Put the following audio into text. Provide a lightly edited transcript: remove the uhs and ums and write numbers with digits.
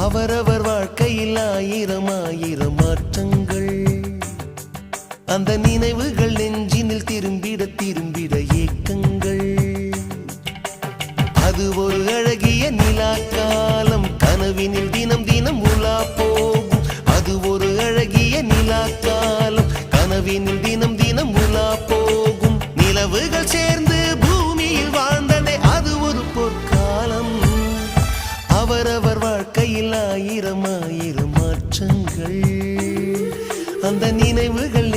அவரவர் வாழ்க்கையில் ஆயிரம் ஆயிரம் மாற்றங்கள், அந்த நினைவுகள் நெஞ்சினில் திரும்பிட திரும்பிட ஏக்கங்கள். அது ஒரு அழகிய நிலா காலம், கனவினில் தினம் தினம் உலா போகும். அது ஒரு அழகிய நிலா காலம், கனவினில் தினம் தினம் உலா போகும். நிலவுகள் சேர்ந்து பூமியில் வாழ்ந்ததே அது ஒரு பொற்காலம். அவரவர் வாழ்க்கையில் ஆயிரம் ஆயிரம் மாற்றங்கள், அந்த நினைவுகள்